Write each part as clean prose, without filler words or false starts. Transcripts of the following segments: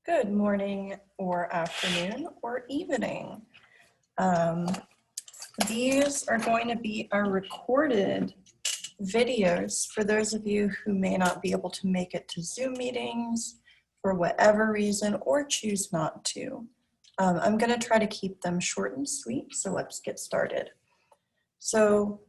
Good morning or afternoon or evening. Um, these are going to be our recorded videos for those of you who may not be able to make it to Zoom meetings for whatever reason or choose not to. I'm going to try to keep them short and sweet, so let's get started. So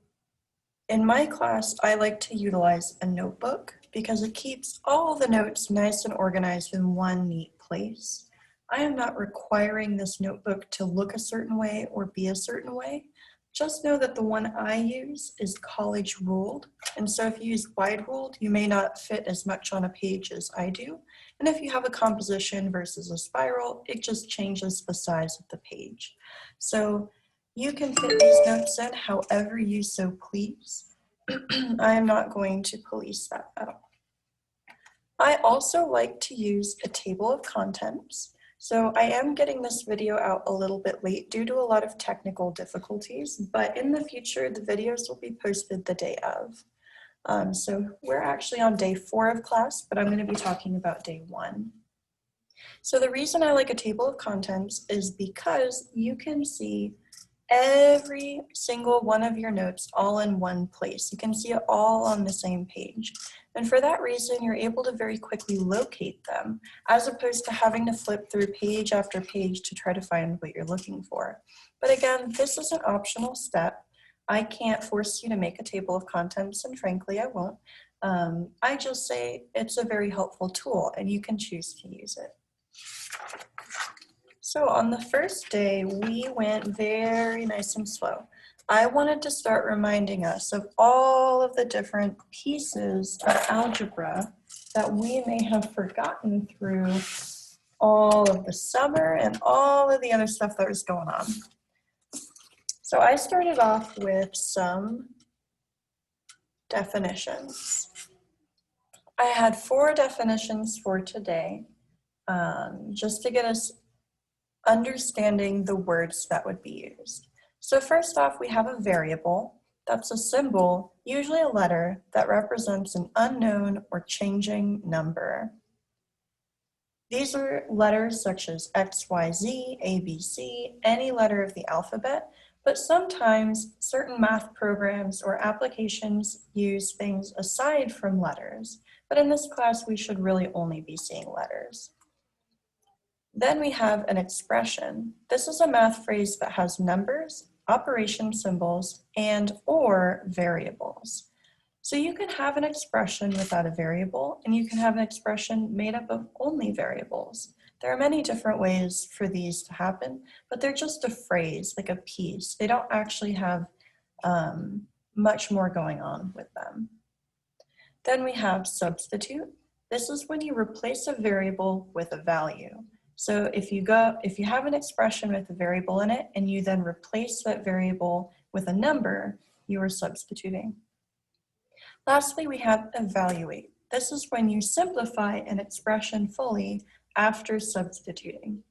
in my class, I like to utilize a notebook because it keeps all the notes nice and organized in one neat place. I am not requiring this notebook to look a certain way or be a certain way. Just know that the one I use is college ruled. And so if you use wide ruled, you may not fit as much on a page as I do. And if you have a composition versus a spiral, it just changes the size of the page. So you can fit these notes in however you so please. I am not going to police that at all. I also like to use a table of contents. So I am getting this video out a little bit late due to a lot of technical difficulties, but in the future, the videos will be posted the day of. So we're actually on day 4 of class, but I'm going to be talking about day 1. So the reason I like a table of contents is because you can see every single one of your notes all in one place. You can see it all on the same page. And for that reason, you're able to very quickly locate them, as opposed to having to flip through page after page to try to find what you're looking for. But again, this is an optional step. I can't force you to make a table of contents, and frankly, I won't. I just say it's a very helpful tool, and you can choose to use it. So on the first day, we went very nice and slow. I wanted to start reminding us of all of the different pieces of algebra that we may have forgotten through all of the summer and all of the other stuff that was going on. So I started off with some definitions. I had 4 definitions for today, just to get us understanding the words that would be used. So first off, we have a variable. That's a symbol, usually a letter, that represents an unknown or changing number. These are letters such as X, Y, Z, A, B, C, any letter of the alphabet, but sometimes certain math programs or applications use things aside from letters. But in this class, we should really only be seeing letters. Then we have an expression. This is a math phrase that has numbers, operation symbols, and or variables. So you can have an expression without a variable, and you can have an expression made up of only variables. There are many different ways for these to happen, but they're just a phrase, like a piece. They don't actually have much more going on with them. Then we have substitute. This is when you replace a variable with a value. So if you have an expression with a variable in it and you then replace that variable with a number, you are substituting. Lastly, we have evaluate. This is when you simplify an expression fully after substituting.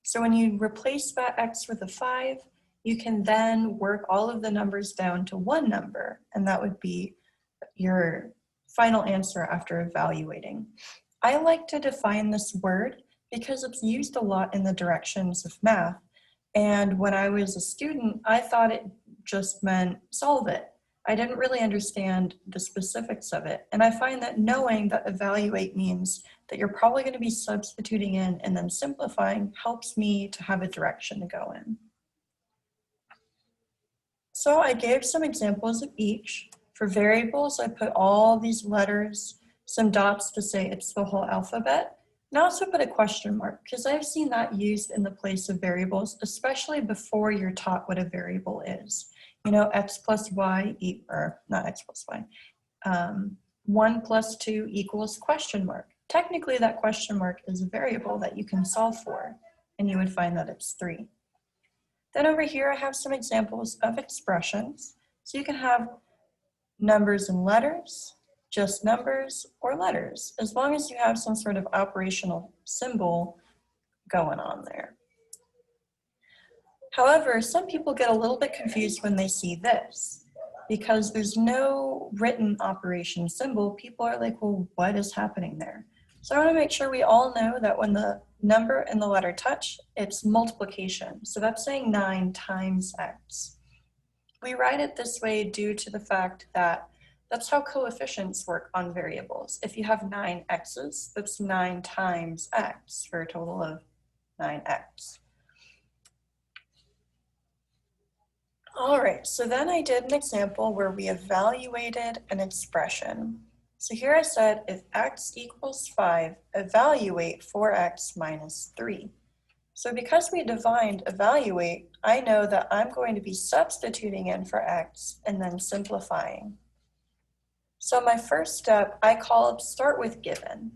So when you replace that x with a 5, you can then work all of the numbers down to one number, and that would be your final answer after evaluating. I like to define this word because it's used a lot in the directions of math. And when I was a student, I thought it just meant solve it. I didn't really understand the specifics of it. And I find that knowing that evaluate means that you're probably going to be substituting in and then simplifying helps me to have a direction to go in. So I gave some examples of each. For variables, I put all these letters, some dots to say it's the whole alphabet. And I also put a question mark because I've seen that used in the place of variables, especially before you're taught what a variable is. You know, x plus y, or not x plus y, 1 plus 2 equals question mark. Technically, that question mark is a variable that you can solve for, and you would find that it's 3. Then over here, I have some examples of expressions. So you can have numbers and letters, just numbers, or letters, as long as you have some sort of operational symbol going on there. However, some people get a little bit confused when they see this. Because there's no written operation symbol, people are like, well, what is happening there? So I want to make sure we all know that when the number and the letter touch, it's multiplication. So that's saying 9 times x. We write it this way due to the fact that that's how coefficients work on variables. If you have 9 x's, that's 9 times x for a total of 9x. All right, so then I did an example where we evaluated an expression. So here I said, if x equals 5, evaluate 4x minus 3. So because we defined evaluate, I know that I'm going to be substituting in for x and then simplifying. So my first step, I called start with given.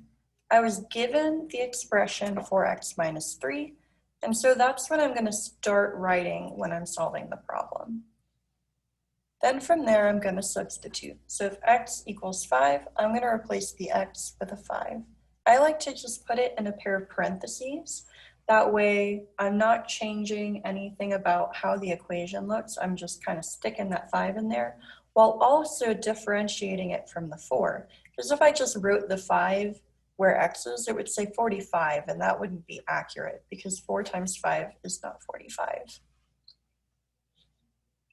I was given the expression 4x minus 3, and so that's what I'm going to start writing when I'm solving the problem. Then from there, I'm going to substitute. So if x equals 5, I'm going to replace the x with a 5. I like to just put it in a pair of parentheses. That way, I'm not changing anything about how the equation looks. I'm just kind of sticking that 5 in there, while also differentiating it from the 4. Because if I just wrote the 5 where x is, it would say 45, and that wouldn't be accurate because 4 times 5 is not 45.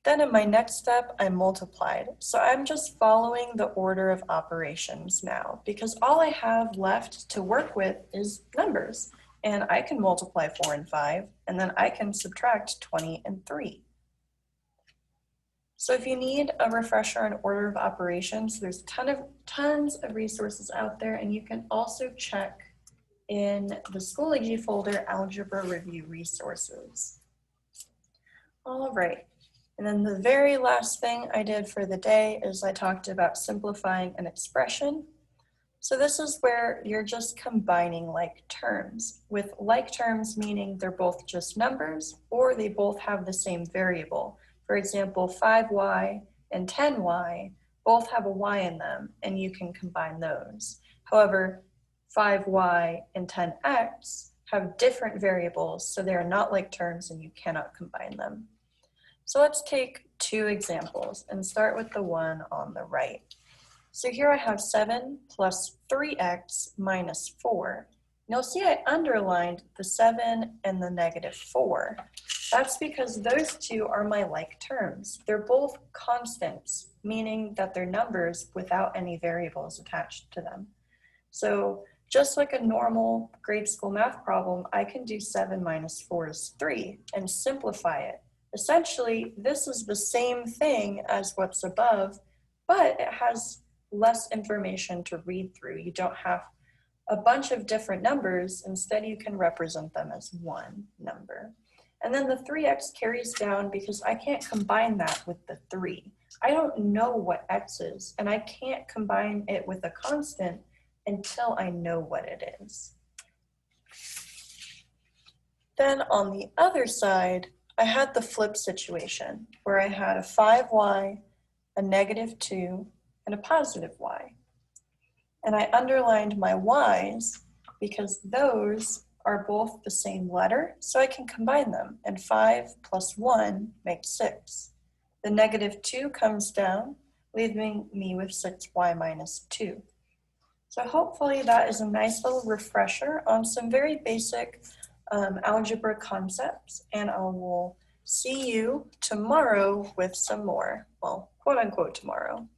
Then in my next step, I multiplied. So I'm just following the order of operations now because all I have left to work with is numbers. And I can multiply 4 and 5, and then I can subtract 20 and 3. So if you need a refresher on order of operations, there's tons of resources out there, and you can also check in the Schoology folder, Algebra Review Resources. All right. And then the very last thing I did for the day is I talked about simplifying an expression. So this is where you're just combining like terms, with like terms meaning they're both just numbers or they both have the same variable. For example, 5y and 10y both have a y in them, and you can combine those. However, 5y and 10x have different variables, so they are not like terms and you cannot combine them. So let's take 2 examples and start with the one on the right. So here I have 7 plus 3x minus 4. You'll see I underlined the 7 and the negative 4. That's because those two are my like terms. They're both constants, meaning that they're numbers without any variables attached to them. So just like a normal grade school math problem, I can do 7 minus 4 is 3 and simplify it. Essentially, this is the same thing as what's above, but it has less information to read through. You don't have a bunch of different numbers. Instead, you can represent them as one number. And then the 3x carries down because I can't combine that with the 3. I don't know what x is, and I can't combine it with a constant until I know what it is. Then on the other side, I had the flip situation where I had a 5y, a negative 2, and a positive y. And I underlined my y's because those are both the same letter, so I can combine them, and 5 plus 1 makes 6. The negative 2 comes down, leaving me with 6y minus 2. So hopefully that is a nice little refresher on some very basic algebra concepts, and I will see you tomorrow with some more, well, quote unquote tomorrow.